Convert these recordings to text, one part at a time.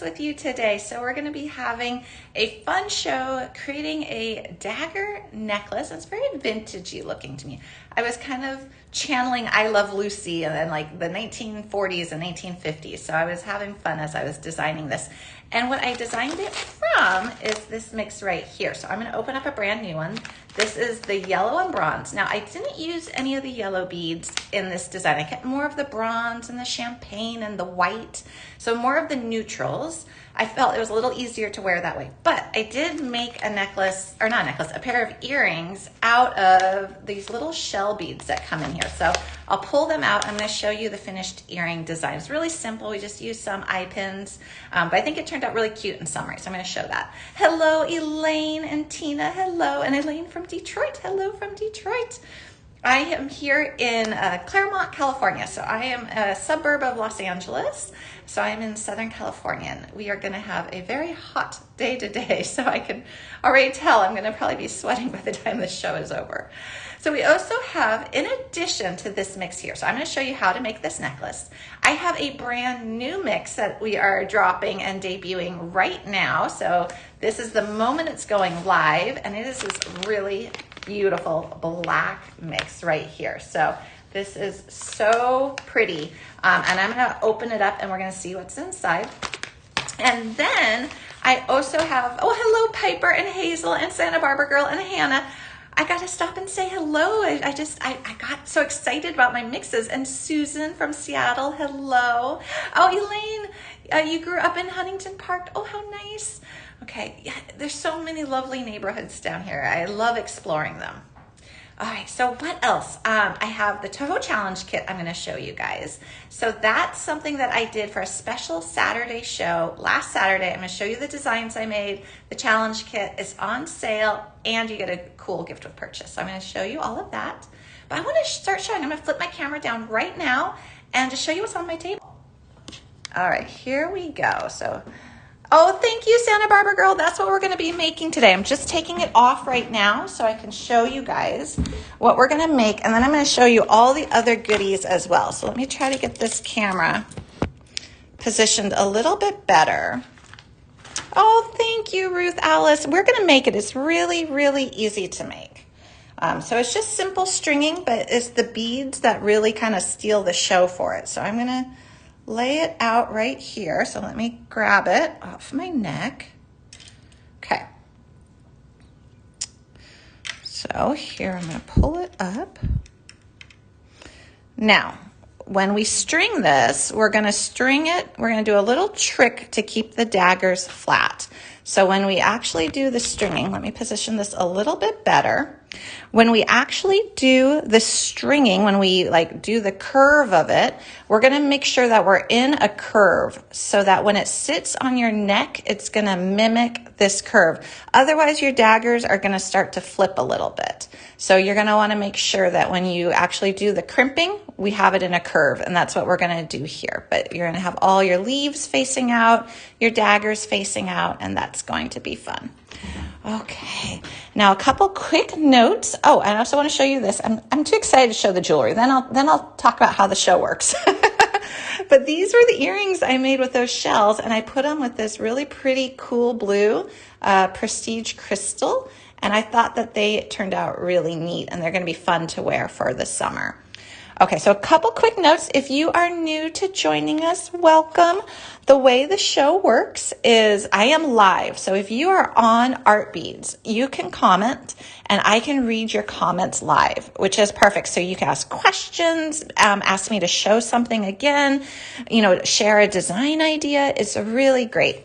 With you today. So we're going to be having a fun show creating a dagger necklace. It's very vintagey looking to me. I was kind of channeling I Love Lucy and then like the 1940s and 1950s. So I was having fun as I was designing this. And what I designed it from is this mix right here. So I'm going to open up a brand new one. This is the yellow and bronze. Now I didn't use any of the yellow beads in this design. I kept more of the bronze and the champagne and the white. So more of the neutrals. I felt it was a little easier to wear that way. But I did make a necklace, or not a necklace, a pair of earrings out of these little shell beads that come in here. So I'll pull them out. I'm going to show you the finished earring design. It's really simple. We just used some eye pins, but I think it turned out really cute in summary. So I'm going to show that. Hello, Elaine and Tina. Hello. And Elaine from Detroit. Hello from Detroit. I am here in Claremont, California. So I am a suburb of Los Angeles. So I'm in Southern California. And we are going to have a very hot day today. So I can already tell I'm going to probably be sweating by the time this show is over. So we also have, in addition to this mix here, so I'm going to show you how to make this necklace. I have a brand new mix that we are dropping and debuting right now. So this is the moment it's going live, and it is this really beautiful black mix right here. So this is so pretty. And I'm going to open it up and we're going to see what's inside. And then I also have, oh, hello, Piper and Hazel and Santa Barbara Girl and Hannah. I got to stop and say hello. I got so excited about my mixes. And Susan from Seattle, hello. Oh, Elaine, you grew up in Huntington Park. Oh, how nice. Okay, yeah, there's so many lovely neighborhoods down here. I love exploring them. All right, so what else? I have the Toho challenge kit I'm going to show you guys. So that's something that I did for a special Saturday show last Saturday. I'm going to show you the designs I made. The challenge kit is on sale and you get a cool gift with purchase. So I'm going to show you all of that. But I want to start showing. I'm going to flip my camera down right now and just show you what's on my table. All right, here we go. So, oh, thank you, Santa Barbara Girl. That's what we're going to be making today. I'm just taking it off right now so I can show you guys what we're going to make. And then I'm going to show you all the other goodies as well. So let me try to get this camera positioned a little bit better. Oh, thank you, Ruth Alice. We're going to make it. It's really, really easy to make. So it's just simple stringing, but it's the beads that really kind of steal the show for it. So I'm going to lay it out right here. So let me grab it off my neck. Okay. So here I'm going to pull it up. Now, when we string this, we're going to string it. We're going to do a little trick to keep the daggers flat. So when we actually do the stringing, let me position this a little bit better. When we actually do the stringing, when we like do the curve of it, we're going to make sure that we're in a curve so that when it sits on your neck, it's going to mimic this curve. Otherwise, your daggers are going to start to flip a little bit. So you're going to want to make sure that when you actually do the crimping, we have it in a curve, and that's what we're going to do here. But you're going to have all your leaves facing out, your daggers facing out, and that's going to be fun. Okay, now a couple quick notes. Oh, I also want to show you this. I'm too excited to show the jewelry. Then I'll talk about how the show works. But these were the earrings I made with those shells, and I put them with this really pretty cool blue prestige crystal, and I thought that they turned out really neat, and they're going to be fun to wear for the summer. Okay, so a couple quick notes. If you are new to joining us, welcome. The way the show works is I am live. So if you are on Art Beads, you can comment and I can read your comments live, which is perfect. So you can ask questions, ask me to show something again, share a design idea. It's really great.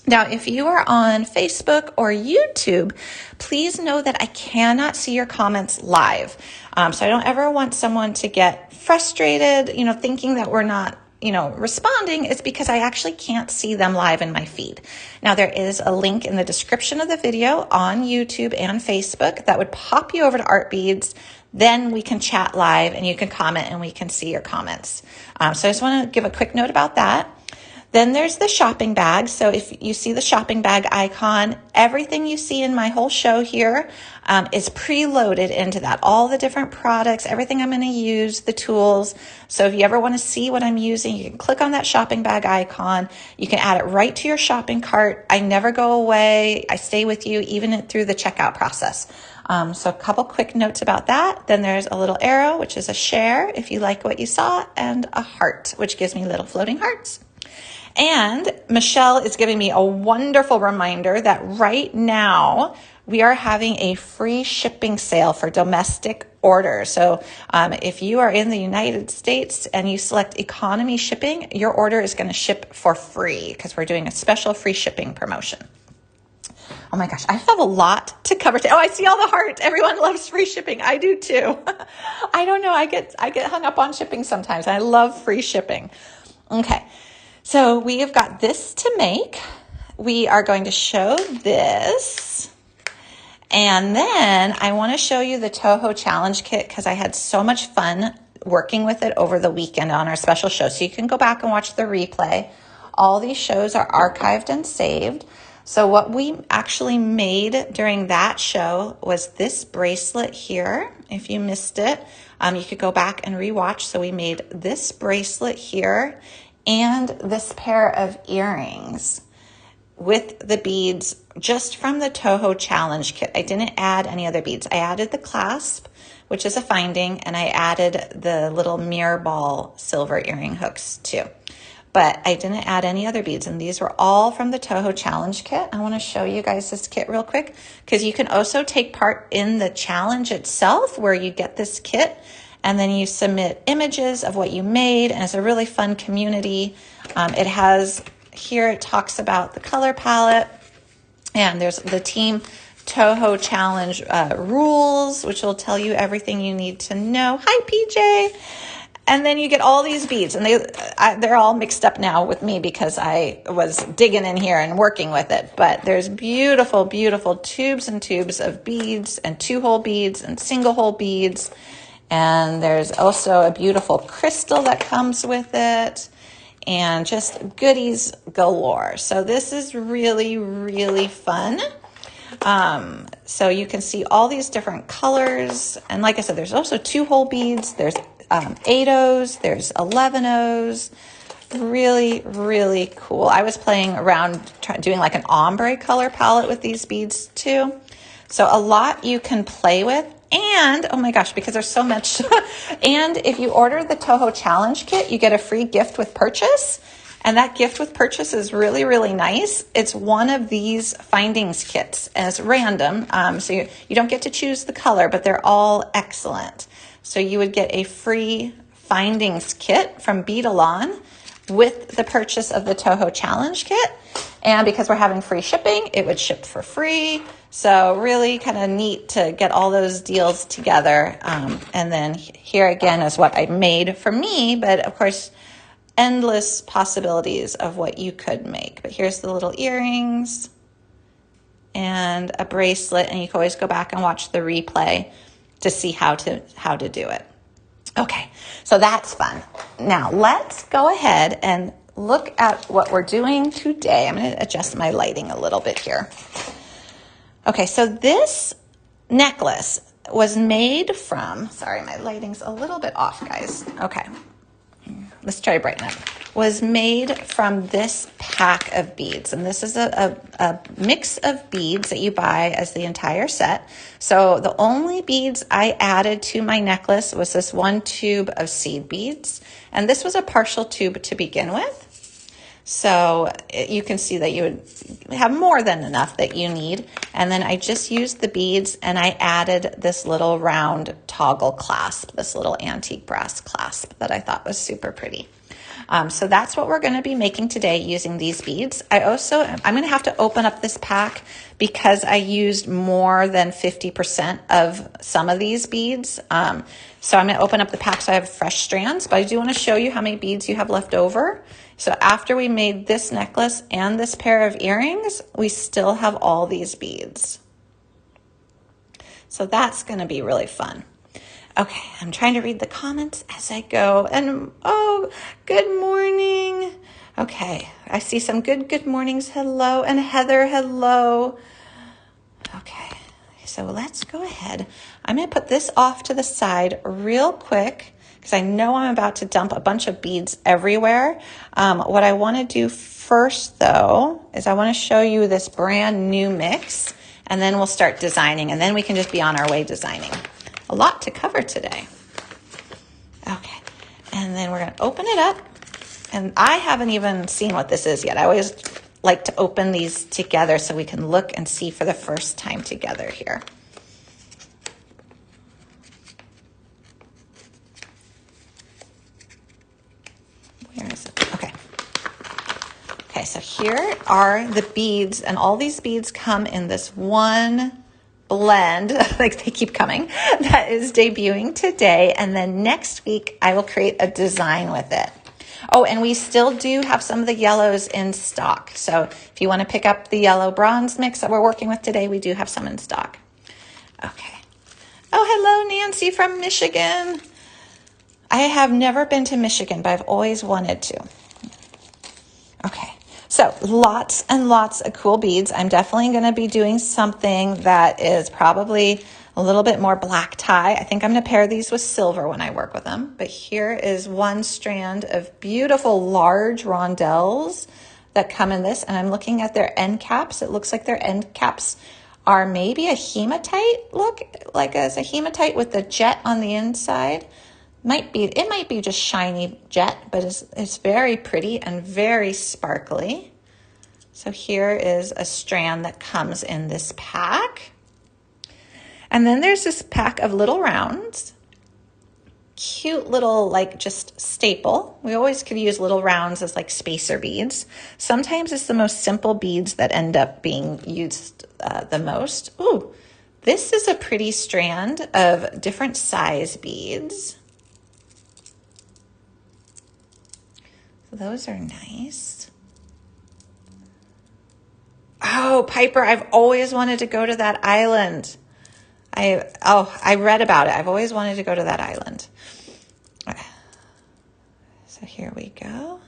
Now, if you are on Facebook or YouTube, please know that I cannot see your comments live. So I don't ever want someone to get frustrated, thinking that we're not, responding. It's because I actually can't see them live in my feed. Now, there is a link in the description of the video on YouTube and Facebook that would pop you over to Art Beads. Then we can chat live and you can comment and we can see your comments. So I just want to give a quick note about that. Then there's the shopping bag. So if you see the shopping bag icon, everything you see in my whole show here is preloaded into that. All the different products, everything I'm going to use, the tools. So if you ever want to see what I'm using, you can click on that shopping bag icon. You can add it right to your shopping cart. I never go away. I stay with you even through the checkout process. So a couple quick notes about that. Then there's a little arrow, which is a share if you like what you saw, and a heart, which gives me little floating hearts. And Michelle is giving me a wonderful reminder that right now we are having a free shipping sale for domestic orders. So if you are in the United States and you select economy shipping, your order is going to ship for free because we're doing a special free shipping promotion. Oh my gosh, I have a lot to cover today. Oh, I see all the heart. Everyone loves free shipping. I do too. I don't know. I get hung up on shipping sometimes. I love free shipping. Okay. So we have got this to make. We are going to show this. And then I want to show you the Toho challenge kit because I had so much fun working with it over the weekend on our special show. So you can go back and watch the replay. All these shows are archived and saved. So what we actually made during that show was this bracelet here. If you missed it, you could go back and rewatch. So we made this bracelet here and this pair of earrings with the beads just from the Toho challenge kit. I didn't add any other beads. I added the clasp, which is a finding, and I added the little mirror ball silver earring hooks too. But I didn't add any other beads, and these were all from the Toho challenge kit. I want to show you guys this kit real quick because you can also take part in the challenge itself where you get this kit and then you submit images of what you made, and it's a really fun community. It has, here it talks about the color palette, and there's the Team Toho Challenge rules, which will tell you everything you need to know. Hi, PJ. And then you get all these beads, and they're all mixed up now with me because I was digging in here and working with it. But there's beautiful, beautiful tubes and tubes of beads and 2-hole beads and single-hole beads. And there's also a beautiful crystal that comes with it and just goodies galore. So this is really, really fun. So you can see all these different colors. And like I said, there's also 2-hole beads. There's 8-ohs, there's 11-ohs. Really, really cool. I was playing around doing like an ombre color palette with these beads too. So a lot you can play with. And, oh my gosh, because there's so much. And if you order the Toho Challenge Kit, you get a free gift with purchase. And that gift with purchase is really, really nice. It's one of these findings kits, and it's random. So you don't get to choose the color, but they're all excellent. So you would get a free findings kit from Bead with the purchase of the Toho Challenge Kit. And because we're having free shipping, it would ship for free. So really kind of neat to get all those deals together. And then here again is what I made for me, but of course, endless possibilities of what you could make. But here's the little earrings and a bracelet, and you can always go back and watch the replay to see how to do it. Okay, so that's fun. Now let's go ahead and look at what we're doing today. I'm going to adjust my lighting a little bit here. Okay, so this necklace was made from, sorry, my lighting's a little bit off, guys. Okay, let's try to brighten up. Was made from this pack of beads. And this is a mix of beads that you buy as the entire set. So the only beads I added to my necklace was this one tube of seed beads. And this was a partial tube to begin with. So you can see that you would have more than enough that you need. And then I just used the beads and I added this little round toggle clasp, this little antique brass clasp that I thought was super pretty. So that's what we're going to be making today using these beads. I'm going to have to open up this pack because I used more than 50% of some of these beads. So I'm going to open up the pack so I have fresh strands, but I do want to show you how many beads you have left over. So after we made this necklace and this pair of earrings, we still have all these beads. So that's going to be really fun. Okay, I'm trying to read the comments as I go. And oh, good morning. Okay, I see some good mornings. Hello, and Heather, hello. Okay, so let's go ahead. I'm going to put this off to the side real quick because I know I'm about to dump a bunch of beads everywhere. What I want to do first, though, is I want to show you this brand new mix, and then we'll start designing, and then we can just be on our way designing. A lot to cover today. Okay, and then we're going to open it up. And I haven't even seen what this is yet. I always like to open these together so we can look and see for the first time together here. Where is it? Okay. Okay, so here are the beads, and all these beads come in this one blend, like they keep coming, that is debuting today. And then next week, I will create a design with it. Oh, and we still do have some of the yellows in stock. So if you want to pick up the yellow bronze mix that we're working with today, we do have some in stock. Okay. Oh, hello, Nancy from Michigan. I have never been to Michigan, but I've always wanted to. Okay. So lots and lots of cool beads. I'm definitely going to be doing something that is probably a little bit more black tie. I think I'm going to pair these with silver when I work with them. But here is one strand of beautiful large rondelles that come in this. And I'm looking at their end caps. It looks like their end caps are maybe a hematite look, like as a hematite with the jet on the inside. It might be just shiny jet, but it's very pretty and very sparkly. So here is a strand that comes in this pack. And then there's this pack of little rounds. Cute little, like, just staple. We always could use little rounds as like spacer beads. Sometimes it's the most simple beads that end up being used the most. Ooh, this is a pretty strand of different size beads. Those are nice. Oh, Piper, I've always wanted to go to that island. I read about it. I've always wanted to go to that island. So here we go.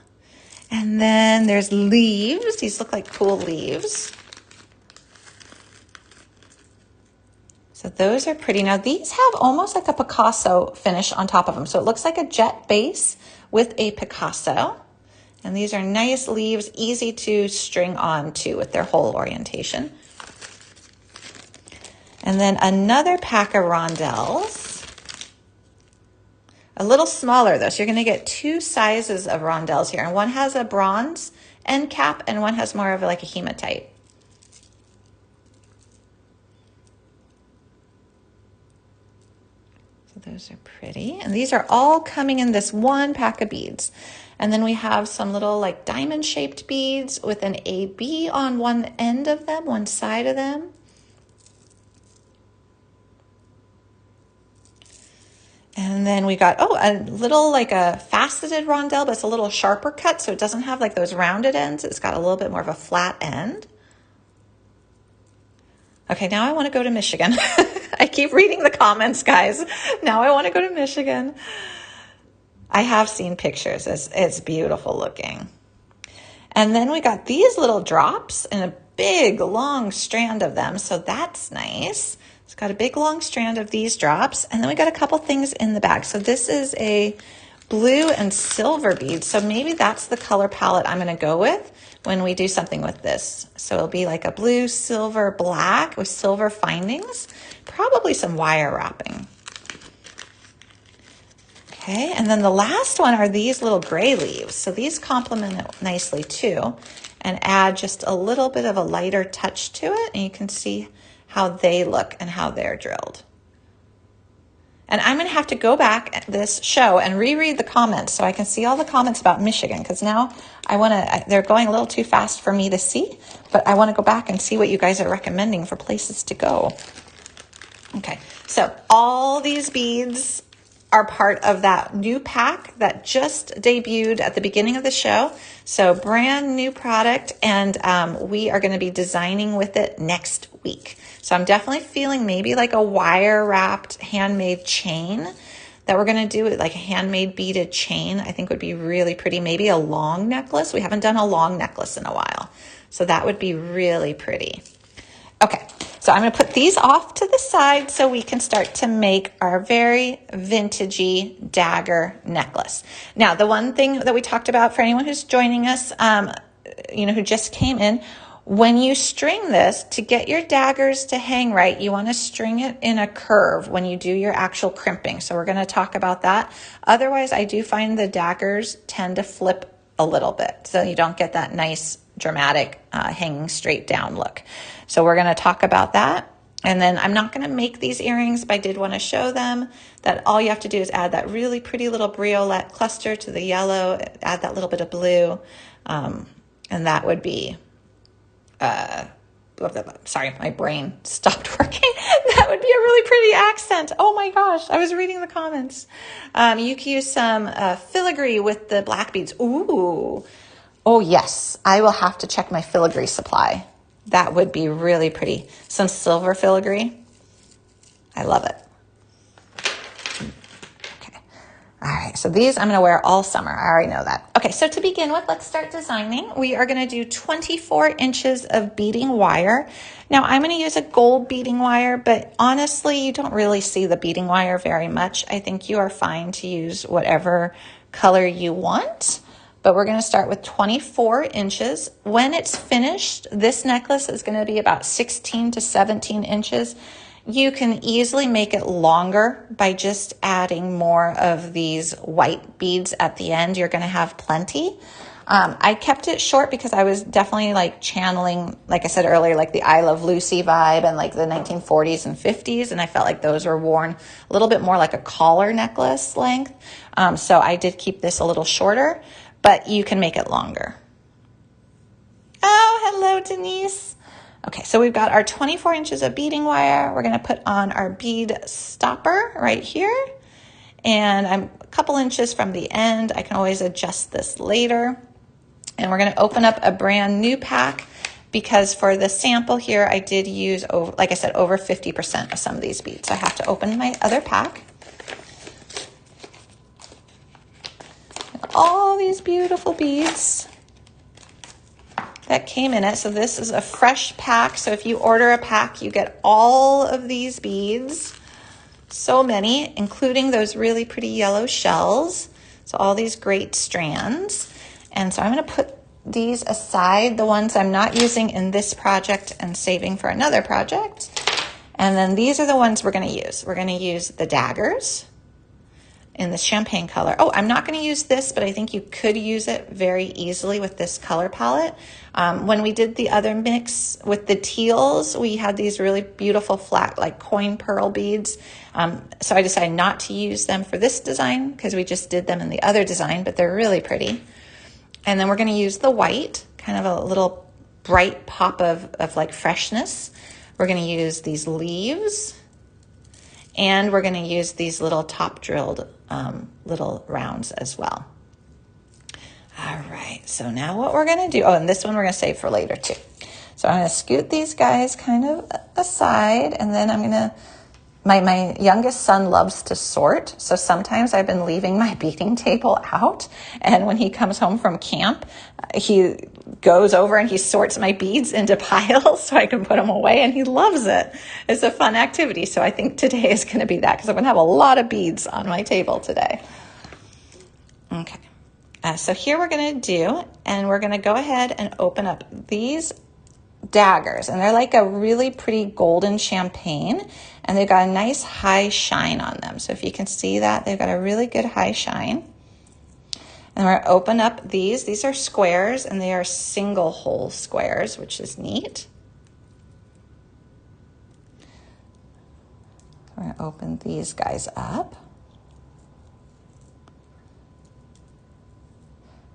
And then there's leaves. These look like cool leaves. So those are pretty. Now these have almost like a Picasso finish on top of them. So it looks like a jet base with a Picasso. And these are nice leaves, easy to string on to with their whole orientation. And then another pack of rondelles. A little smaller though, so you're going to get two sizes of rondelles here. And one has a bronze end cap and one has more of like a hematite. So those are pretty. And these are all coming in this one pack of beads. And then we have some little like diamond shaped beads with an AB on one end of them, one side of them. And then we got, a little like a faceted rondelle, but it's a little sharper cut, so it doesn't have like those rounded ends. It's got a little bit more of a flat end. Okay, now I want to go to Michigan. I keep reading the comments, guys. Now I want to go to Michigan. I have seen pictures. It's beautiful looking. And then we got these little drops and a big long strand of them. So that's nice. It's got a big long strand of these drops. And then we got a couple things in the bag. So this is a blue and silver bead. So maybe that's the color palette I'm going to go with when we do something with this. So it'll be like a blue, silver, black with silver findings. Probably some wire wrapping. Okay, and then the last one are these little gray leaves. So these complement it nicely too and add just a little bit of a lighter touch to it. And you can see how they look and how they're drilled. And I'm going to have to go back at this show and reread the comments so I can see all the comments about Michigan, because now they're going a little too fast for me to see, but I want to go back and see what you guys are recommending for places to go. Okay, so all these beads are part of that new pack that just debuted at the beginning of the show. So brand new product, and we are going to be designing with it next week. So I'm definitely feeling maybe like a wire wrapped handmade chain that we're going to do with like a handmade beaded chain. I think would be really pretty. Maybe a long necklace. We haven't done a long necklace in a while. So that would be really pretty. Okay, so I'm going to put these off to the side so we can start to make our very vintagey dagger necklace. Now, the one thing that we talked about for anyone who's joining us, who just came in, when you string this, to get your daggers to hang right, you want to string it in a curve when you do your actual crimping. So we're going to talk about that. Otherwise, I do find the daggers tend to flip a little bit, so you don't get that nice dramatic hanging straight down look. So we're going to talk about that. And then I'm not going to make these earrings, but I did want to show them that all you have to do is add that really pretty little briolette cluster to the yellow, add that little bit of blue, and that would be, sorry, my brain stopped working. That would be a really pretty accent. Oh my gosh, I was reading the comments. You can use some filigree with the black beads. Ooh. Oh yes, I will have to check my filigree supply. That would be really pretty. Some silver filigree. I love it. Okay. All right, so these I'm going to wear all summer. I already know that. Okay, so to begin with, let's start designing. We are going to do 24 inches of beading wire. Now, I'm going to use a gold beading wire, but honestly, you don't really see the beading wire very much. I think you are fine to use whatever color you want. But we're going to start with 24 inches. When it's finished, this necklace is going to be about 16 to 17 inches. You can easily make it longer by just adding more of these white beads at the end. You're going to have plenty. I kept it short because I was definitely like channeling, like I said earlier, like the I Love Lucy vibe and like the 1940s and 50s. And I felt like those were worn a little bit more like a collar necklace length. So I did keep this a little shorter, but you can make it longer. Oh, hello, Denise. Okay, so we've got our 24 inches of beading wire. We're going to put on our bead stopper right here. And I'm a couple inches from the end. I can always adjust this later. And we're going to open up a brand new pack because for the sample here, I did use, like I said, over 50% of some of these beads. So I have to open my other pack. All these beautiful beads that came in it. So this is a fresh pack. So if you order a pack, you get all of these beads. So many, including those really pretty yellow shells. So all these great strands. And so I'm going to put these aside, the ones I'm not using in this project and saving for another project. And then these are the ones we're going to use. We're going to use the daggers in the champagne color. Oh, I'm not going to use this, but I think you could use it very easily with this color palette. When we did the other mix with the teals, we had these really beautiful flat, like coin pearl beads. So I decided not to use them for this design because we just did them in the other design, but they're really pretty. And then we're going to use the white, kind of a little bright pop of like freshness. We're going to use these leaves. And we're going to use these little top drilled little rounds as well. All right, so now what we're going to do, oh, and this one we're going to save for later too. So I'm going to scoot these guys kind of aside, and then I'm going to, my youngest son loves to sort, so sometimes I've been leaving my beading table out, and when he comes home from camp, he goes over and he sorts my beads into piles so I can put them away, and he loves it. It's a fun activity, so I think today is going to be that because I'm going to have a lot of beads on my table today. Okay, so here we're going to do, and we're going to go ahead and open up these daggers, and they're like a really pretty golden champagne, and they've got a nice high shine on them. So if you can see that, they've got a really good high shine. And we're going to open up these. These are squares, and they are single hole squares, which is neat. We're going to open these guys up.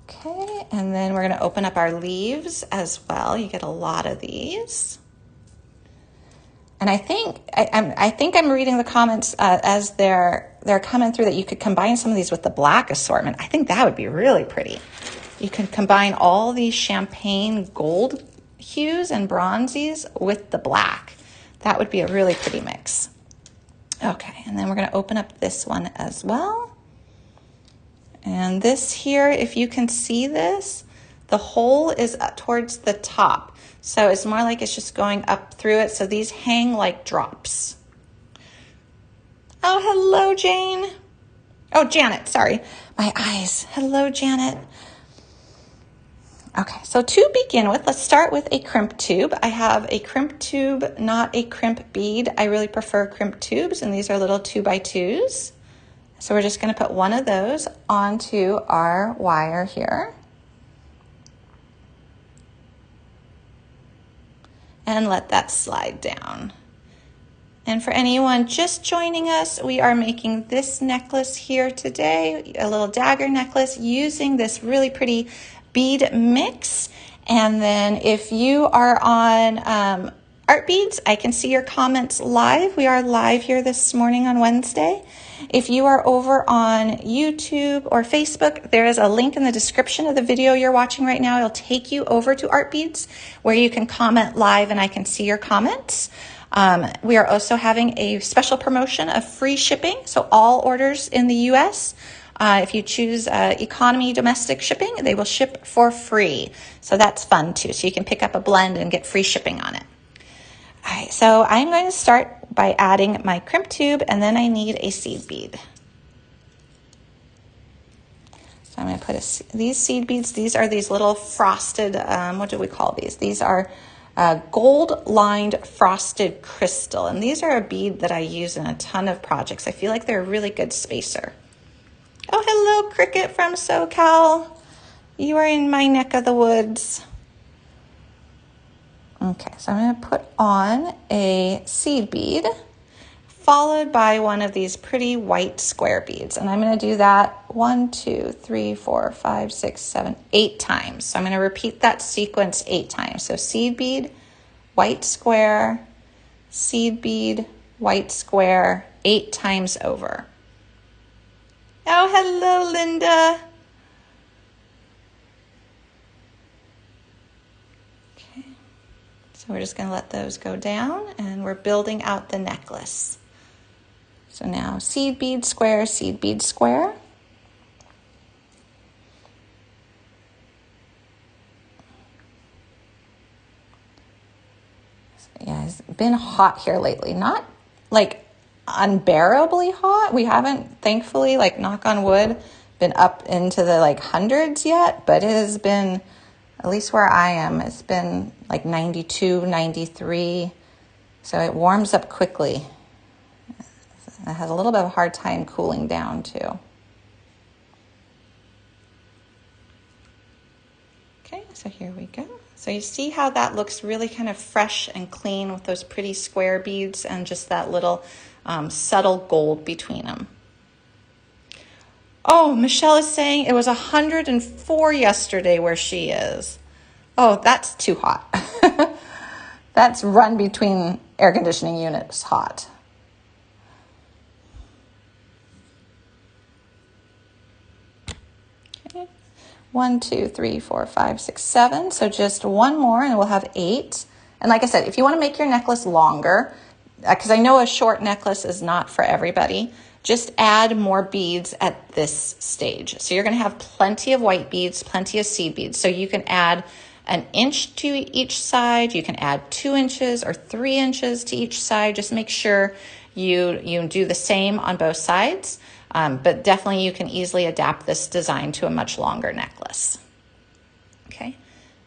Okay, and then we're going to open up our leaves as well. You get a lot of these. And I think I'm reading the comments as they're coming through that you could combine some of these with the black assortment. I think that would be really pretty. You can combine all these champagne gold hues and bronzies with the black. That would be a really pretty mix. Okay, and then we're going to open up this one as well. And this here, if you can see this, the hole is up towards the top. So it's more like it's just going up through it. So these hang like drops. Oh, hello, Jane. Oh, Janet, sorry. My eyes. Hello, Janet. Okay, so to begin with, let's start with a crimp tube. I have a crimp tube, not a crimp bead. I really prefer crimp tubes, and these are little 2x2s. So we're just going to put one of those onto our wire here. And let that slide down. And for anyone just joining us, we are making this necklace here today, a little dagger necklace using this really pretty bead mix. And then if you are on Art Beads, I can see your comments live. We are live here this morning on Wednesday. If you are over on YouTube or Facebook, there is a link in the description of the video you're watching right now. It'll take you over to Art Beads where you can comment live and I can see your comments. We are also having a special promotion of free shipping. So all orders in the US, if you choose economy domestic shipping, they will ship for free. So that's fun too. So you can pick up a blend and get free shipping on it. All right, so I'm going to start by adding my crimp tube, and then I need a seed bead. So I'm going to put these seed beads. These are these little frosted, what do we call these? These are gold-lined frosted crystal, and these are a bead that I use in a ton of projects. I feel like they're a really good spacer. Oh, hello, Cricket from SoCal. You are in my neck of the woods. Okay, so I'm going to put on a seed bead followed by one of these pretty white square beads. And I'm going to do that 1, 2, 3, 4, 5, 6, 7, 8 times. So I'm going to repeat that sequence 8 times. So seed bead, white square, seed bead, white square, 8 times over. Oh, hello, Linda. So we're just going to let those go down, and we're building out the necklace. So now seed bead square, seed bead square. So yeah, it's been hot here lately. Not like unbearably hot. We haven't, thankfully, like knock on wood, been up into the like hundreds yet, but it has been, at least where I am, it's been like 92, 93. So it warms up quickly. It has a little bit of a hard time cooling down too. Okay, so here we go. So you see how that looks really kind of fresh and clean with those pretty square beads and just that little subtle gold between them. Oh, Michelle is saying it was 104 yesterday where she is. Oh, that's too hot. That's run between air conditioning units hot. Okay. 1, 2, 3, 4, 5, 6, 7. So just one more and we'll have 8. And like I said, if you want to make your necklace longer, because I know a short necklace is not for everybody, just add more beads at this stage. So you're going to have plenty of white beads, plenty of seed beads. So you can add 1 inch to each side. You can add 2 inches or 3 inches to each side. Just make sure you do the same on both sides. But definitely you can easily adapt this design to a much longer necklace. Okay,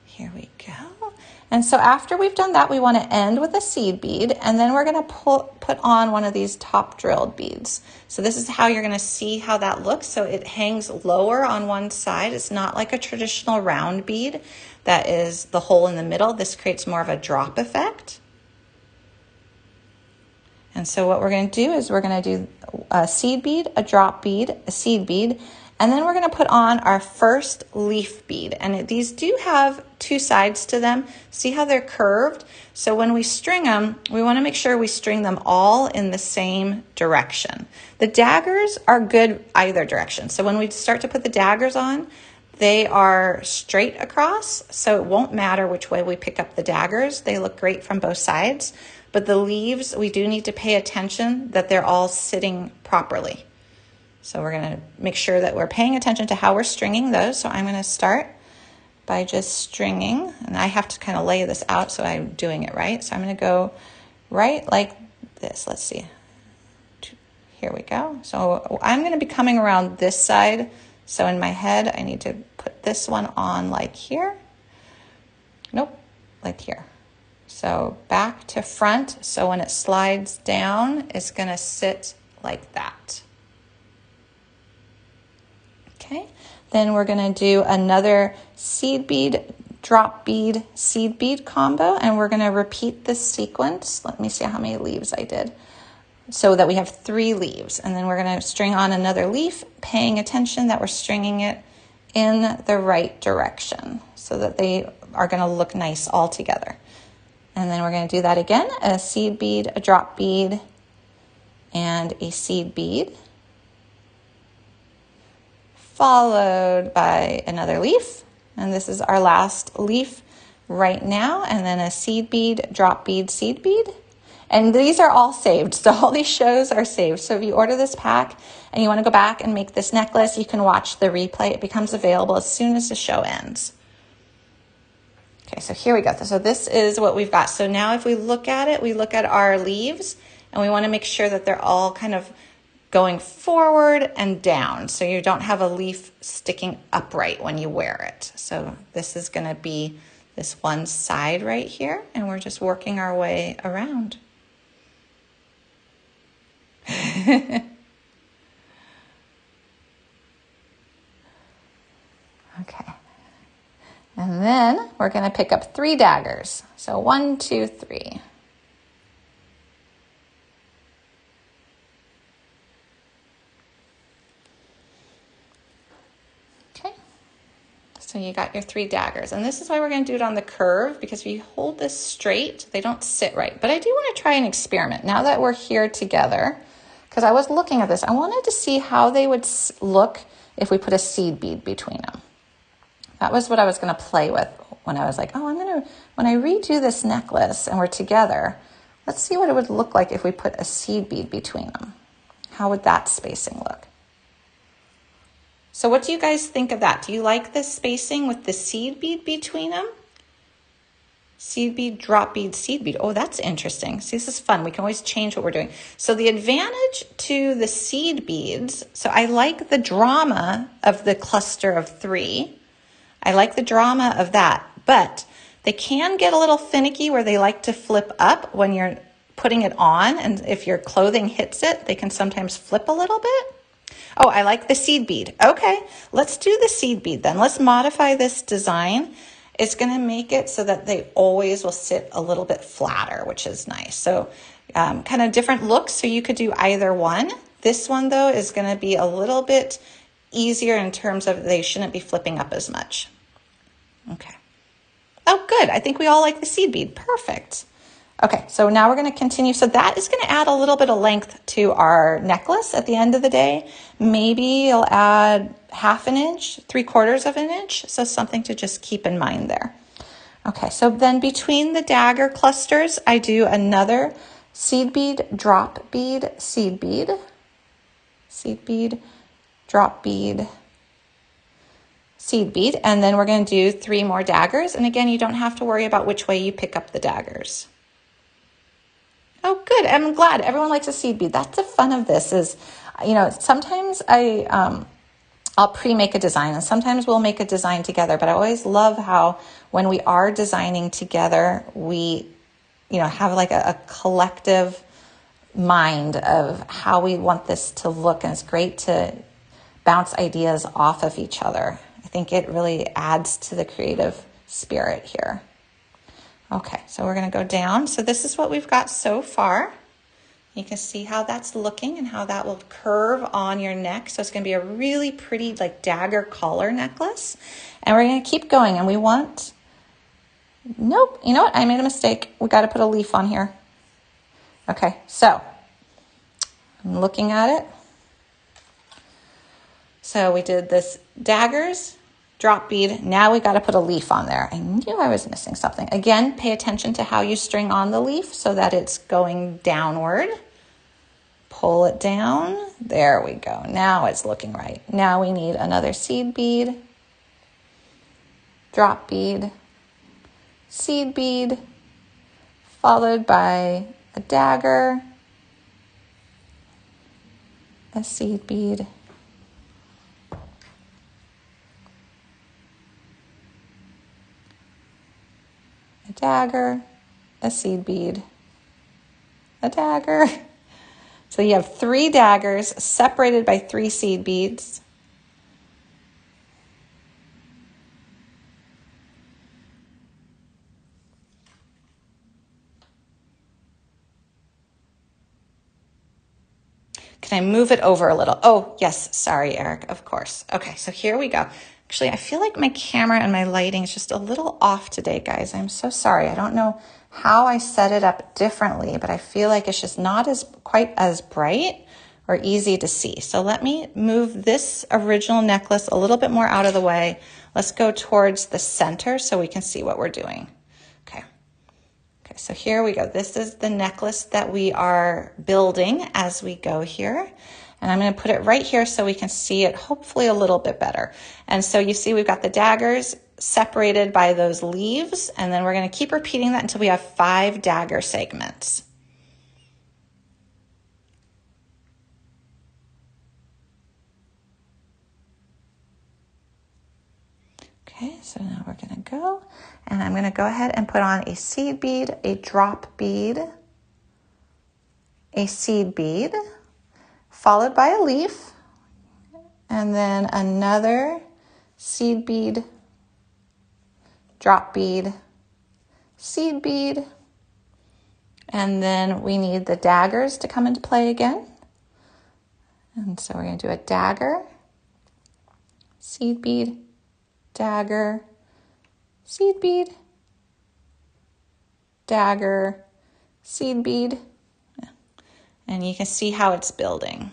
here we go. And so after we've done that, we want to end with a seed bead, and then we're going to put on one of these top drilled beads. So this is how you're going to see how that looks. So it hangs lower on one side. It's not like a traditional round bead that is the hole in the middle. This creates more of a drop effect. And so what we're going to do is we're going to do a seed bead, a drop bead, a seed bead, and then we're going to put on our first leaf bead. And these do have 2 sides to them. See how they're curved? So when we string them, we want to make sure we string them all in the same direction. The daggers are good either direction. So when we start to put the daggers on, they are straight across, so it won't matter which way we pick up the daggers. They look great from both sides, but the leaves, we do need to pay attention that they're all sitting properly. So we're going to make sure that we're paying attention to how we're stringing those. So I'm going to start by just stringing, and I have to kind of lay this out so I'm doing it right. So I'm going to go right like this. Let's see. Here we go. So I'm going to be coming around this side. So in my head, I need to put this one on like here. Nope, like here. So back to front. So when it slides down, it's going to sit like that. Okay. Then we're going to do another seed bead, drop bead, seed bead combo. And we're going to repeat this sequence. Let me see how many leaves I did. So that we have 3 leaves, and then we're going to string on another leaf, paying attention that we're stringing it in the right direction so that they are going to look nice all together. And then we're going to do that again, a seed bead, a drop bead, and a seed bead, followed by another leaf. And this is our last leaf right now, and then a seed bead, drop bead, seed bead. And these are all saved, so all these shows are saved. So if you order this pack and you want to go back and make this necklace, you can watch the replay. It becomes available as soon as the show ends. Okay, so here we go. So this is what we've got. So now if we look at it, we look at our leaves, and we want to make sure that they're all kind of going forward and down, so you don't have a leaf sticking upright when you wear it. So this is going to be this one side right here, and we're just working our way around. Okay, and then we're going to pick up 3 daggers. So 1, 2, 3. Okay, so you got your 3 daggers, and this is why we're going to do it on the curve, because if you hold this straight, they don't sit right. But I do want to try an experiment now that we're here together, because I was looking at this. I wanted to see how they would look if we put a seed bead between them. That was what I was going to play with when I was like, oh, when I redo this necklace and we're together, let's see what it would look like if we put a seed bead between them. How would that spacing look? So what do you guys think of that? Do you like this spacing with the seed bead between them? Seed bead, drop bead, seed bead. Oh, that's interesting. See, this is fun. We can always change what we're doing. So the advantage to the seed beads, so I like the drama of the cluster of 3. I like the drama of that, but they can get a little finicky where they like to flip up when you're putting it on, and if your clothing hits it, they can sometimes flip a little bit. Oh, I like the seed bead. Okay, let's do the seed bead then. Let's modify this design. It's going to make it so that they always will sit a little bit flatter, which is nice. So kind of different looks, so you could do either one. This one, though, is going to be a little bit easier in terms of they shouldn't be flipping up as much. Okay. Oh, good. I think we all like the seed bead. Perfect. Okay, so now we're going to continue. So that is going to add a little bit of length to our necklace at the end of the day. Maybe it'll add 1/2 inch, 3/4 of an inch. So something to just keep in mind there. Okay, so then between the dagger clusters, I do another seed bead, drop bead, seed bead, seed bead, drop bead, seed bead. And then we're going to do 3 more daggers. And again, you don't have to worry about which way you pick up the daggers. Oh, good. I'm glad everyone likes a seed bead. That's the fun of this is, you know, sometimes I'll pre-make a design, and sometimes we'll make a design together, but I always love how when we are designing together, we, you know, have like a collective mind of how we want this to look, and it's great to bounce ideas off of each other. I think it really adds to the creative spirit here. Okay, so we're going to go down. So this is what we've got so far. You can see how that's looking and how that will curve on your neck. So it's going to be a really pretty like dagger collar necklace. And we're going to keep going, and we want, nope, you know what? I made a mistake. We got to put a leaf on here. Okay, so I'm looking at it. So we did this daggers, drop bead. Now we got to put a leaf on there. I knew I was missing something. Again, pay attention to how you string on the leaf so that it's going downward. Pull it down. There we go. Now it's looking right. Now we need another seed bead, drop bead, seed bead, followed by a dagger, a seed bead, a dagger, a seed bead, a dagger. So you have 3 daggers separated by 3 seed beads. Can I move it over a little? Oh, yes. Sorry, Eric. Of course. Okay, so here we go. Actually, I feel like my camera and my lighting is just a little off today, guys. I'm so sorry. I don't know how I set it up differently, but I feel like it's just not quite as bright or easy to see. So let me move this original necklace a little bit more out of the way. Let's go towards the center so we can see what we're doing. Okay. Okay, so here we go. This is the necklace that we are building as we go here. And I'm going to put it right here so we can see it hopefully a little bit better. And so you see we've got the daggers separated by those leaves, and then we're going to keep repeating that until we have 5 dagger segments. Okay, so now we're going to go, and I'm going to go ahead and put on a seed bead, a drop bead, a seed bead, followed by a leaf, and then another seed bead, drop bead, seed bead, and then we need the daggers to come into play again. And so we're going to do a dagger, seed bead, dagger, seed bead, dagger, seed bead, and you can see how it's building.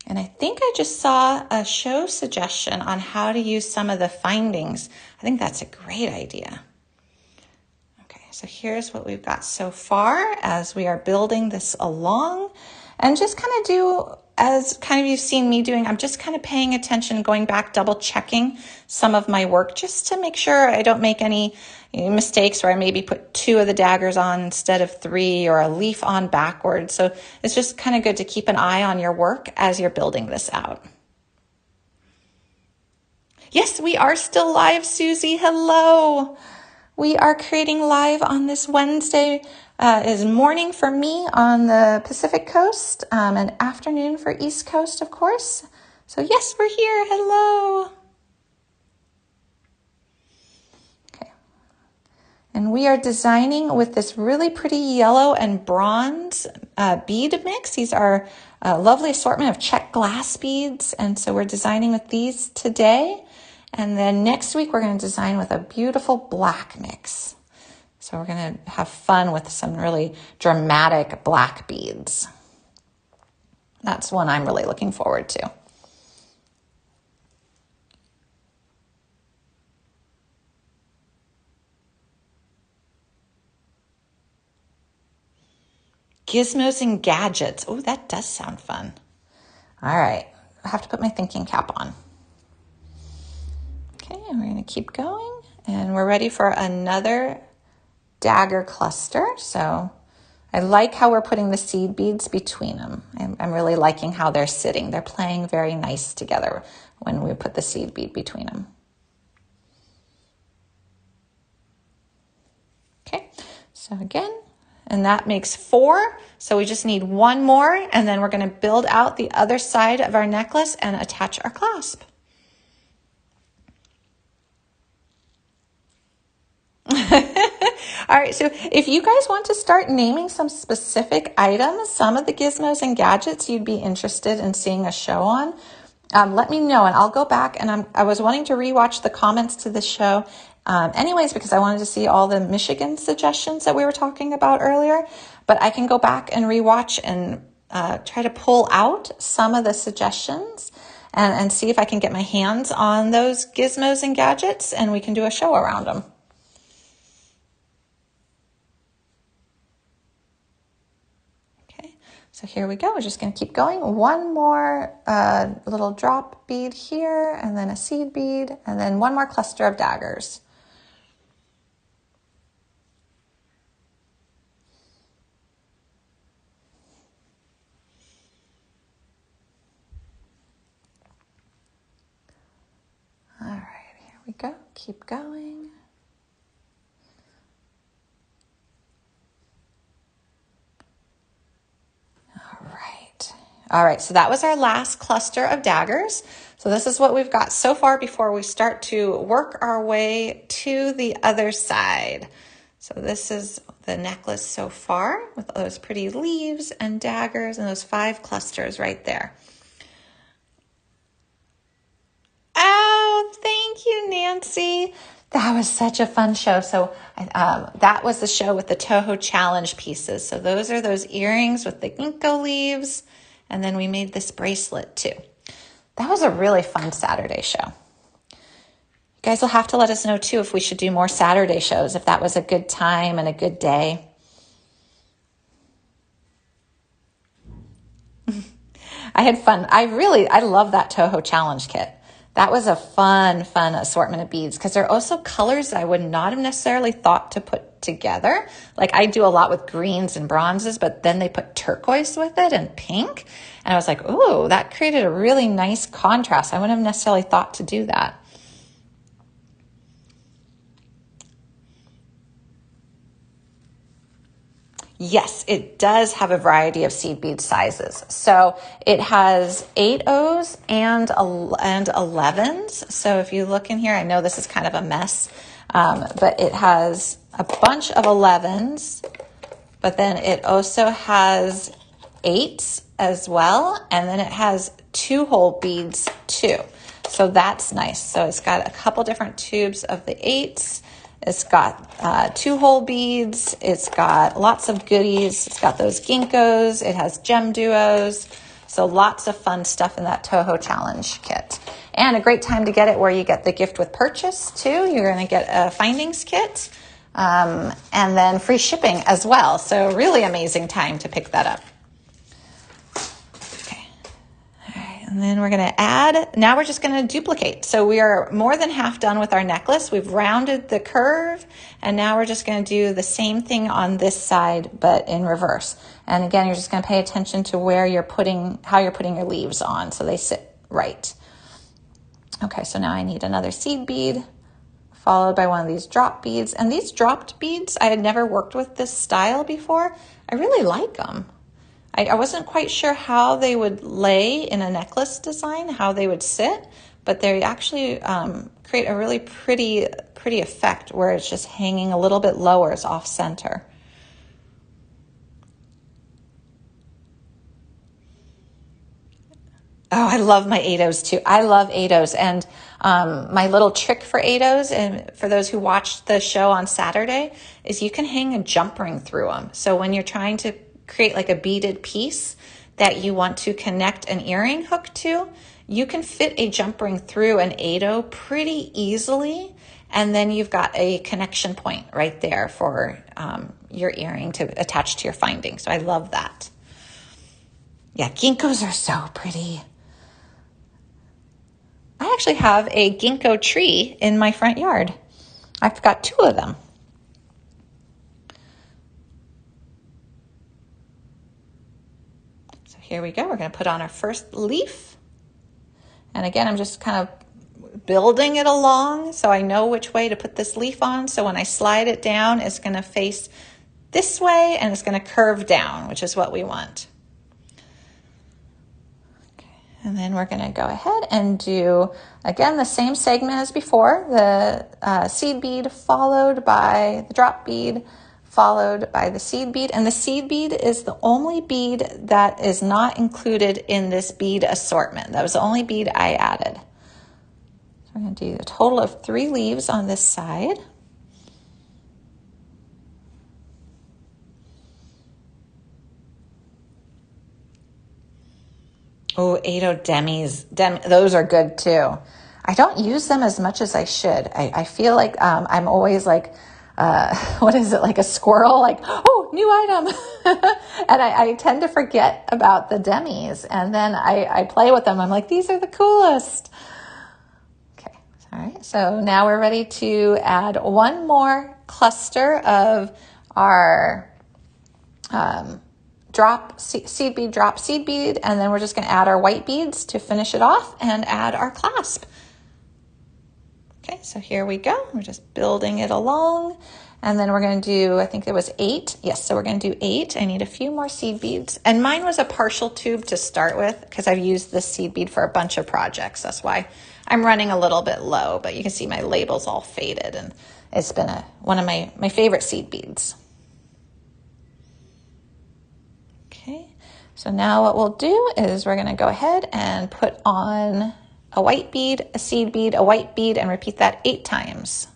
And I think I just saw a show suggestion on how to use some of the findings. I think that's a great idea. Okay, so here's what we've got so far as we are building this along. And just kind of do, as kind of you've seen me doing, I'm just kind of paying attention, going back, double checking some of my work just to make sure I don't make any mistakes where I maybe put 2 of the daggers on instead of 3 or a leaf on backwards. So it's just kind of good to keep an eye on your work as you're building this out. Yes, we are still live, Susie. Hello. We are creating live on this Wednesday. Is morning for me on the Pacific Coast, and afternoon for East Coast, of course. So yes, we're here. Hello. Okay. And we are designing with this really pretty yellow and bronze bead mix. These are a lovely assortment of Czech glass beads. And so we're designing with these today. And then next week, we're going to design with a beautiful black mix. So we're going to have fun with some really dramatic black beads. That's one I'm really looking forward to. Gizmos and gadgets. Oh, that does sound fun. All right, I have to put my thinking cap on. Okay, and we're going to keep going. And we're ready for another dagger cluster. So I like how we're putting the seed beads between them. I'm really liking how they're sitting. They're playing very nice together when we put the seed bead between them. Okay, so again, and that makes 4. So we just need 1 more, and then we're going to build out the other side of our necklace and attach our clasp. All right, so if you guys want to start naming some specific items, some of the gizmos and gadgets you'd be interested in seeing a show on, let me know, and I'll go back. And I was wanting to rewatch the comments to the show anyways, because I wanted to see all the Michigan suggestions that we were talking about earlier. But I can go back and rewatch and try to pull out some of the suggestions. and see if I can get my hands on those gizmos and gadgets, and we can do a show around them. Okay, so here we go. We're just going to keep going. One more little drop bead here, and then a seed bead, and then one more cluster of daggers. All right, here we go. Keep going. All right, so that was our last cluster of daggers. So this is what we've got so far before we start to work our way to the other side. So this is the necklace so far with those pretty leaves and daggers and those 5 clusters right there. Oh, thank you, Nancy. That was such a fun show. So that was the show with the Toho challenge pieces. So those are those earrings with the ginkgo leaves. And then we made this bracelet too. That was a really fun Saturday show. You guys will have to let us know too if we should do more Saturday shows, if that was a good time and a good day. I had fun. I love that Toho challenge kit. That was a fun assortment of beads because they're also colors that I would not have necessarily thought to put together. Like I do a lot with greens and bronzes, but then they put turquoise with it and pink. And I was like, ooh, that created a really nice contrast. I wouldn't have necessarily thought to do that. Yes, it does have a variety of seed bead sizes. So it has 8/0s and 11s. So if you look in here, I know this is kind of a mess, but it has a bunch of 11s, but then it also has 8s as well. And then it has 2-hole beads too. So that's nice. So it's got a couple different tubes of the 8s. It's got 2-hole beads. It's got lots of goodies. It's got those ginkgos. It has gem duos. So lots of fun stuff in that Toho challenge kit. And a great time to get it where you get the gift with purchase too. You're going to get a findings kit and then free shipping as well. So really amazing time to pick that up. And then we're going to add, now we're just going to duplicate. So we are more than half done with our necklace. We've rounded the curve, and now we're just going to do the same thing on this side, but in reverse. And again, you're just going to pay attention to where you're putting, how you're putting your leaves on so they sit right. Okay, so now I need another seed bead, followed by one of these drop beads. And these dropped beads, I had never worked with this style before. I really like them. I wasn't quite sure how they would lay in a necklace design, how they would sit, but they actually create a really pretty effect where it's just hanging a little bit lower, it's off center. Oh, I love my 8/0s too. I love 8/0s. And my little trick for 8/0s, and for those who watched the show on Saturday, is you can hang a jump ring through them. So when you're trying to create like a beaded piece that you want to connect an earring hook to, you can fit a jump ring through an 8/0 pretty easily, and then you've got a connection point right there for your earring to attach to your finding. So I love that. Yeah, ginkgos are so pretty. I actually have a ginkgo tree in my front yard. I've got 2 of them. Here we go. We're going to put on our first leaf. And again, I'm just kind of building it along so I know which way to put this leaf on. So when I slide it down, it's going to face this way and it's going to curve down, which is what we want. Okay. And then we're going to go ahead and do, again, the same segment as before, the seed bead followed by the drop bead, followed by the seed bead. And the seed bead is the only bead that is not included in this bead assortment. That was the only bead I added. So we're going to do a total of 3 leaves on this side. Oh, 80 demis. Those are good too. I don't use them as much as I should. I feel like I'm always like, what is it, like a squirrel? Like, oh, new item. And I tend to forget about the demis. And then I play with them. I'm like, these are the coolest. Okay, all right. So now we're ready to add one more cluster of our seed bead, and then we're just going to add our white beads to finish it off and add our clasp. Okay, so here we go. We're just building it along, and then we're going to do, I think it was 8. Yes, so we're going to do 8. I need a few more seed beads, and mine was a partial tube to start with because I've used this seed bead for a bunch of projects. That's why I'm running a little bit low, but you can see my label's all faded, and it's been one of my favorite seed beads. Okay, so now what we'll do is we're going to go ahead and put on a white bead, a seed bead, a white bead, and repeat that 8 times.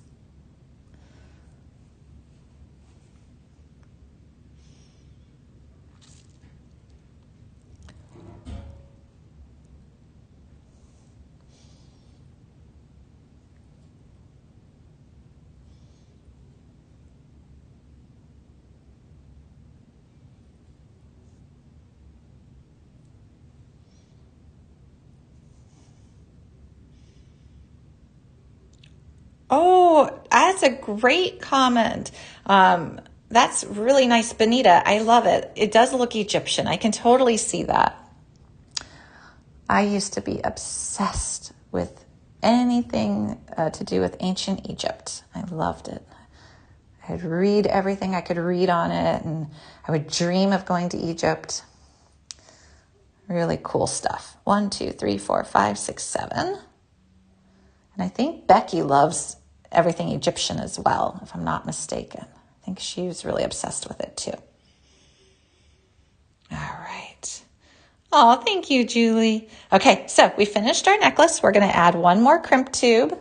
Oh, that's a great comment. That's really nice, Benita. I love it. It does look Egyptian. I can totally see that. I used to be obsessed with anything to do with ancient Egypt. I loved it. I'd read everything I could read on it, and I would dream of going to Egypt. Really cool stuff. 1, 2, 3, 4, 5, 6, 7. And I think Becky loves everything Egyptian as well, if I'm not mistaken. I think she was really obsessed with it too. All right. Oh, thank you, Julie. Okay, so we finished our necklace. We're going to add one more crimp tube.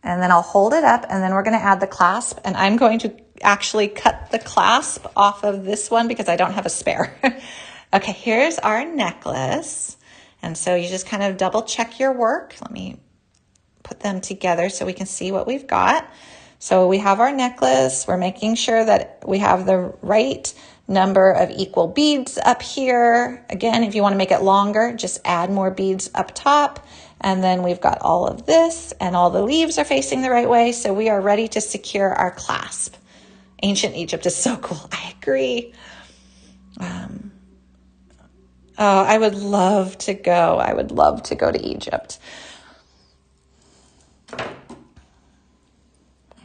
And then I'll hold it up, and then we're going to add the clasp. And I'm going to actually cut the clasp off of this one because I don't have a spare. Okay, here's our necklace. And so you just kind of double check your work. Let me put them together so we can see what we've got. So we have our necklace. We're making sure that we have the right number of equal beads up here. Again, if you want to make it longer, just add more beads up top. And then we've got all of this, and all the leaves are facing the right way. So we are ready to secure our clasp. Ancient Egypt is so cool. I agree. Oh, I would love to go. I would love to go to Egypt.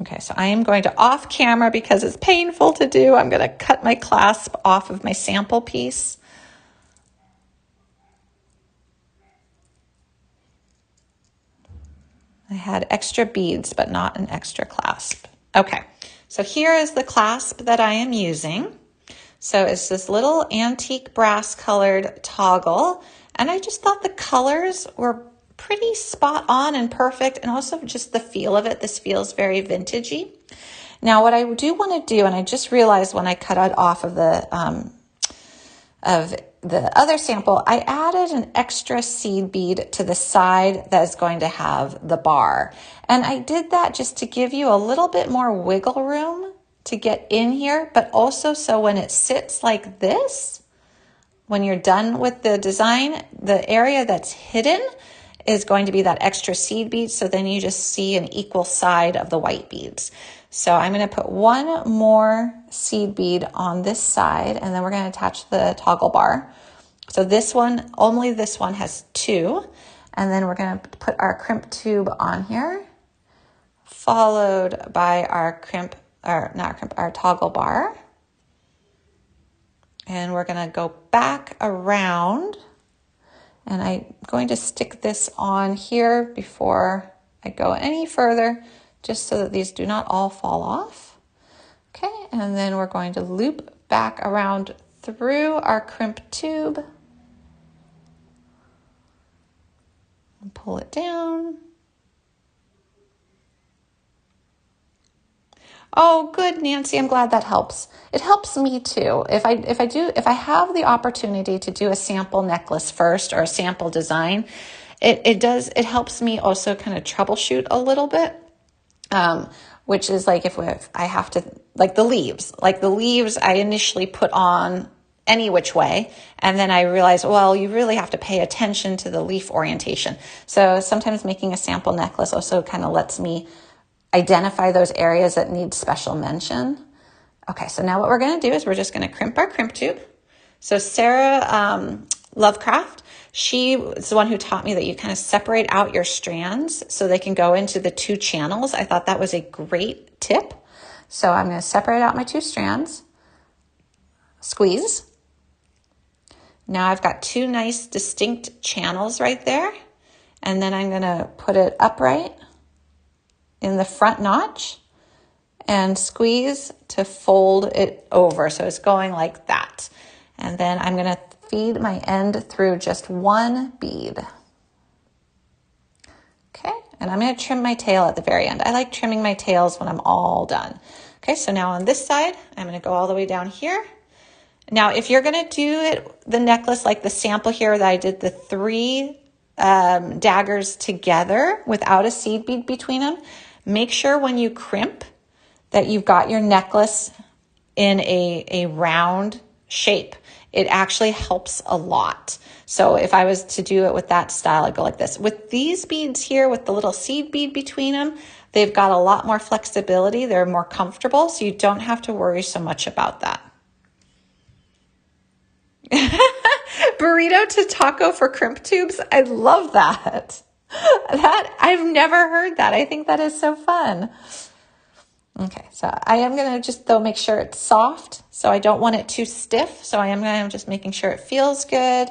Okay, so I am going to off camera because it's painful to do. I'm going to cut my clasp off of my sample piece. I had extra beads, but not an extra clasp. Okay, so here is the clasp that I am using. So it's this little antique brass colored toggle. And I just thought the colors were pretty spot on and perfect. And also just the feel of it. This feels very vintagey. Now what I do want to do, and I just realized when I cut it off of the other sample, I added an extra seed bead to the side that is going to have the bar. And I did that just to give you a little bit more wiggle room to get in here, but also so when it sits like this, when you're done with the design, the area that's hidden is going to be that extra seed bead. So then you just see an equal side of the white beads. So I'm going to put one more seed bead on this side, and then we're going to attach the toggle bar. So this one, only this one has 2. And then we're going to put our crimp tube on here, followed by our our toggle bar. And we're going to go back around, and I'm going to stick this on here before I go any further, just so that these do not all fall off. Okay, and then we're going to loop back around through our crimp tube and pull it down. Oh, good, Nancy. I'm glad that helps. It helps me too. If I have the opportunity to do a sample necklace first or a sample design, it helps me also kind of troubleshoot a little bit. Which is like if I have to, like the leaves I initially put on any which way. And then I realized, well, you really have to pay attention to the leaf orientation. So sometimes making a sample necklace also kind of lets me identify those areas that need special mention. Okay, so now what we're going to do is we're just going to crimp our crimp tube. So Sarah Lovecraft, she is the one who taught me that you kind of separate out your strands so they can go into the two channels. I thought that was a great tip. So I'm going to separate out my two strands, squeeze. Now I've got two nice distinct channels right there. And then I'm going to put it upright in the front notch and squeeze to fold it over. So it's going like that. And then I'm going to feed my end through just one bead. Okay, and I'm going to trim my tail at the very end. I like trimming my tails when I'm all done. Okay, so now on this side, I'm going to go all the way down here. Now, if you're going to do the necklace like the sample here that I did the 3 daggers together without a seed bead between them, make sure when you crimp that you've got your necklace in a round shape. It actually helps a lot. So if I was to do it with that style, I'd go like this. With these beads here, with the little seed bead between them, they've got a lot more flexibility. They're more comfortable, so you don't have to worry so much about that. Burrito to taco for crimp tubes. I love that. I've never heard that. I think that is so fun. Okay, so I am going to just though make sure it's soft. So I don't want it too stiff. So I'm just making sure it feels good.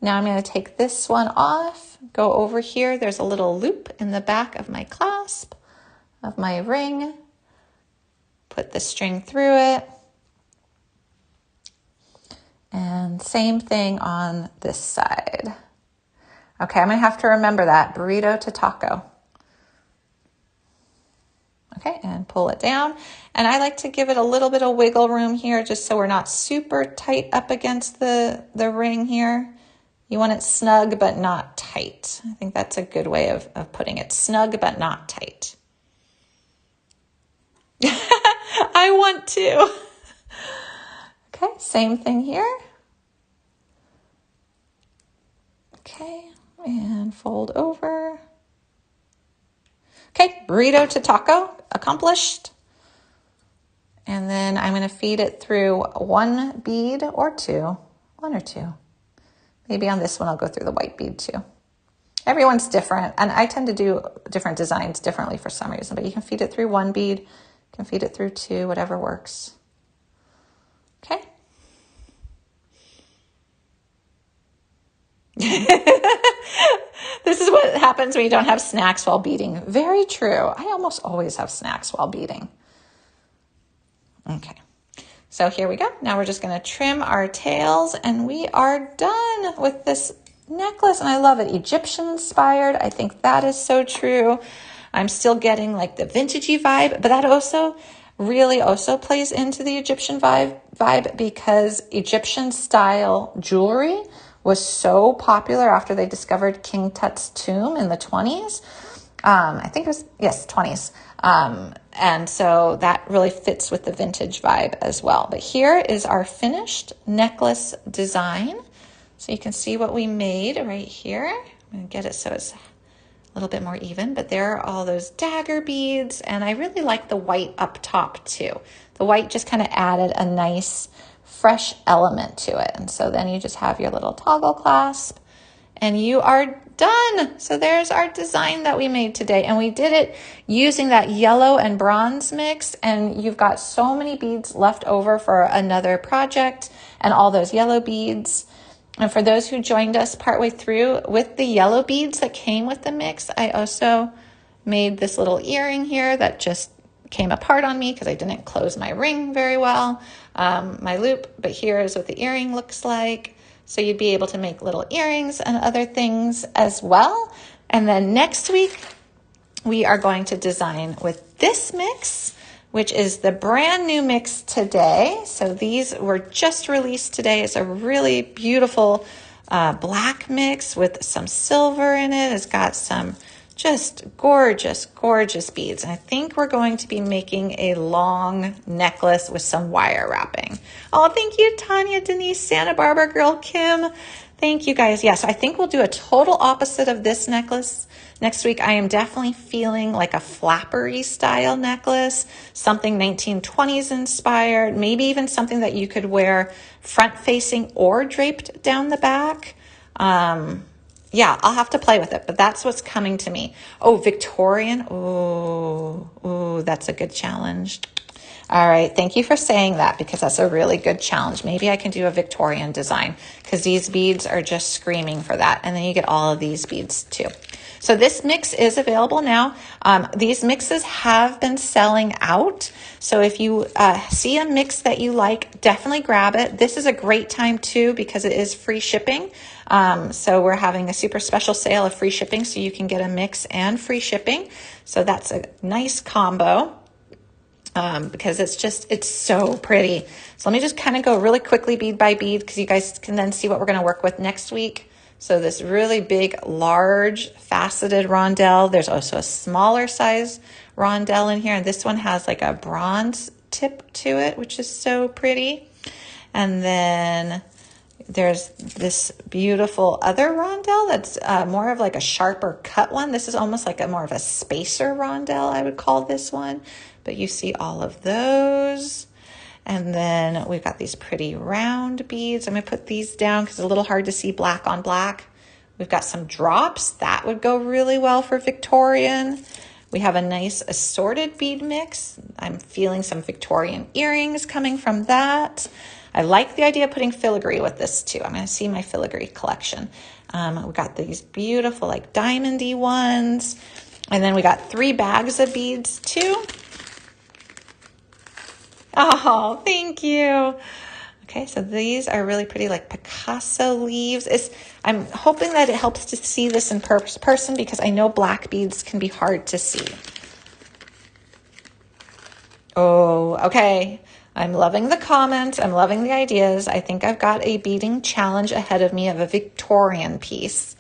Now I'm going to take this one off, go over here. There's a little loop in the back of my clasp of my ring. Put the string through it. And same thing on this side. Okay, I'm going to have to remember that. Burrito to taco. Okay, and pull it down. And I like to give it a little bit of wiggle room here just so we're not super tight up against the ring here. You want it snug but not tight. I think that's a good way of putting it. Snug but not tight. I want to. Okay, same thing here. Okay, and fold over. Okay, burrito to taco, accomplished. And then I'm going to feed it through one bead or two, one or two. Maybe on this one I'll go through the white bead too. Everyone's different, and I tend to do different designs differently for some reason, but you can feed it through one bead, you can feed it through two, whatever works. Okay. This is what happens when you don't have snacks while beading. Very true. I almost always have snacks while beading. Okay, so here we go. Now we're just going to trim our tails and we are done with this necklace. And I love it. Egyptian inspired. I think that is so true. I'm still getting like the vintagey vibe, but that also really also plays into the Egyptian vibe because Egyptian style jewelry was so popular after they discovered King Tut's tomb in the 20s. I think it was, yes, 20s. And so that really fits with the vintage vibe as well. But here is our finished necklace design. So you can see what we made right here. I'm going to get it so it's a little bit more even, but there are all those dagger beads. And I really like the white up top too. The white just kind of added a nice fresh element to it. And so then you just have your little toggle clasp and you are done. So there's our design that we made today. And we did it using that yellow and bronze mix. And you've got so many beads left over for another project and all those yellow beads. And for those who joined us partway through with the yellow beads that came with the mix, I also made this little earring here that just came apart on me because I didn't close my ring very well, my loop, but here is what the earring looks like. So you'd be able to make little earrings and other things as well. And then next week, we are going to design with this mix, which is the brand new mix today. So these were just released today. It's a really beautiful black mix with some silver in it. It's got some just gorgeous, gorgeous beads. And I think we're going to be making a long necklace with some wire wrapping. Oh, thank you, Tanya, Denise, Santa Barbara girl, Kim. Thank you guys. Yes, I think we'll do a total opposite of this necklace. Next week, I am definitely feeling like a flappery style necklace, something 1920s inspired, maybe even something that you could wear front facing or draped down the back. Yeah, I'll have to play with it, but that's what's coming to me. Oh, Victorian. Ooh, that's a good challenge. All right, thank you for saying that because that's a really good challenge. Maybe I can do a Victorian design because these beads are just screaming for that. And then you get all of these beads too. So this mix is available now. These mixes have been selling out. So if you see a mix that you like, definitely grab it. This is a great time too because it is free shipping. So we're having a super special sale of free shipping so you can get a mix and free shipping. So that's a nice combo. Because it's so pretty. So let me just kind of go really quickly bead by bead because you guys can then see what we're going to work with next week. So this really big, large, faceted rondelle. There's also a smaller size rondelle in here. And this one has like a bronze tip to it, which is so pretty. And then there's this beautiful other rondelle that's more of like a sharper cut one. This is almost like more of a spacer rondelle, I would call this one. But you see all of those. And then we've got these pretty round beads. I'm going to put these down because it's a little hard to see black on black. We've got some drops. That would go really well for Victorian. We have a nice assorted bead mix. I'm feeling some Victorian earrings coming from that. I like the idea of putting filigree with this too. I'm going to see my filigree collection. We've got these beautiful like diamondy ones. And then we got 3 bags of beads too. Oh, thank you. Okay, so these are really pretty like Picasso leaves. I'm hoping that it helps to see this in person because I know black beads can be hard to see. Oh, okay. I'm loving the comments. I'm loving the ideas. I think I've got a beading challenge ahead of me of a Victorian piece.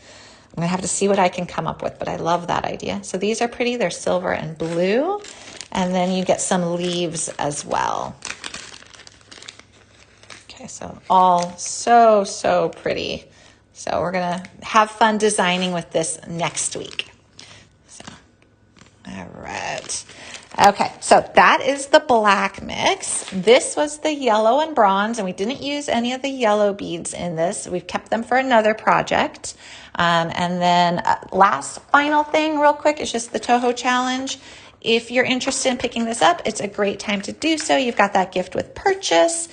I'm going to have to see what I can come up with, but I love that idea. So these are pretty. They're silver and blue. And then you get some leaves as well. Okay, so all so, so pretty. So we're going to have fun designing with this next week. So, all right. Okay, so that is the black mix. This was the yellow and bronze, and we didn't use any of the yellow beads in this. We've kept them for another project. And then last final thing real quick is just the Toho challenge. If you're interested in picking this up, it's a great time to do so. You've got that gift with purchase.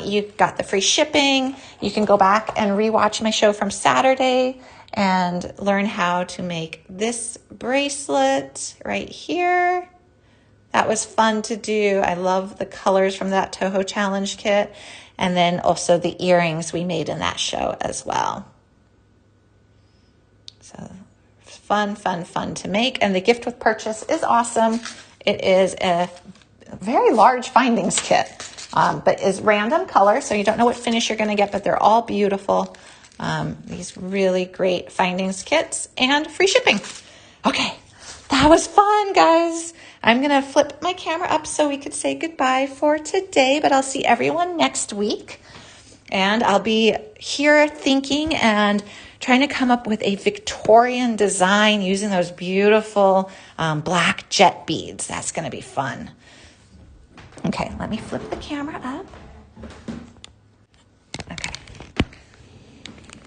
You've got the free shipping. You can go back and rewatch my show from Saturday and learn how to make this bracelet right here. That was fun to do. I love the colors from that Toho challenge kit. And then also the earrings we made in that show as well. So fun, fun, fun to make. And the gift with purchase is awesome. It is a very large findings kit, but is random color. So you don't know what finish you're going to get, but they're all beautiful. These really great findings kits and free shipping. Okay. That was fun, guys. I'm going to flip my camera up so we could say goodbye for today, but I'll see everyone next week. And I'll be here thinking and trying to come up with a Victorian design using those beautiful black jet beads. That's going to be fun. Okay, let me flip the camera up. Okay.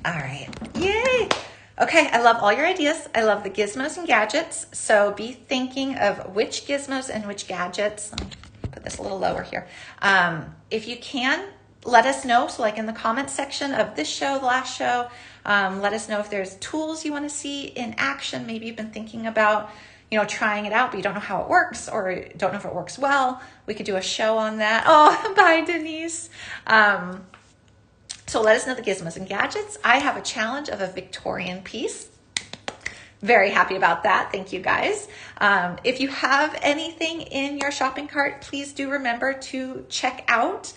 All right. Yay. Okay, I love all your ideas. I love the gizmos and gadgets. So be thinking of which gizmos and which gadgets. Let me put this a little lower here. If you can, let us know. So like in the comments section of this show, the last show, let us know if there's tools you want to see in action. Maybe you've been thinking about, trying it out, but you don't know how it works or don't know if it works well. We could do a show on that. Oh, bye, Denise. So let us know the gizmos and gadgets. I have a challenge of a Victorian piece. Very happy about that. Thank you guys. If you have anything in your shopping cart, please do remember to check out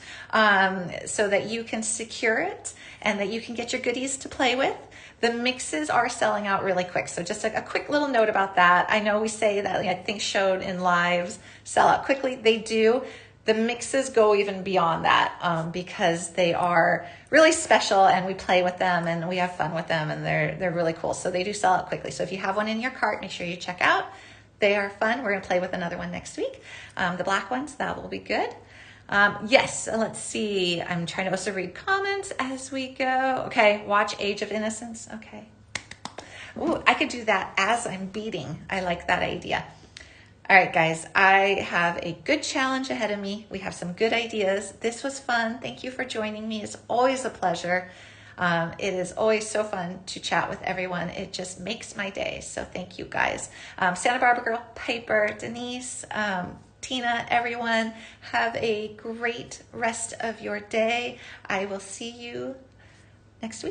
so that you can secure it and that you can get your goodies to play with. The mixes are selling out really quick. So just a quick little note about that. I know we say that, I think showed in lives sell out quickly. They do. The mixes go even beyond that because they are really special and we play with them and we have fun with them and they're really cool. So they do sell out quickly. So if you have one in your cart, make sure you check out. They are fun. We're going to play with another one next week. The black ones, that will be good. Yes, let's see. I'm trying to also read comments as we go. Okay, watch Age of Innocence. Okay. Ooh, I could do that as I'm beading. I like that idea. All right, guys, I have a good challenge ahead of me. We have some good ideas. This was fun. Thank you for joining me. It's always a pleasure. It is always so fun to chat with everyone. It just makes my day. So thank you, guys. Santa Barbara Girl, Piper, Denise, Tina, everyone, have a great rest of your day. I will see you next week.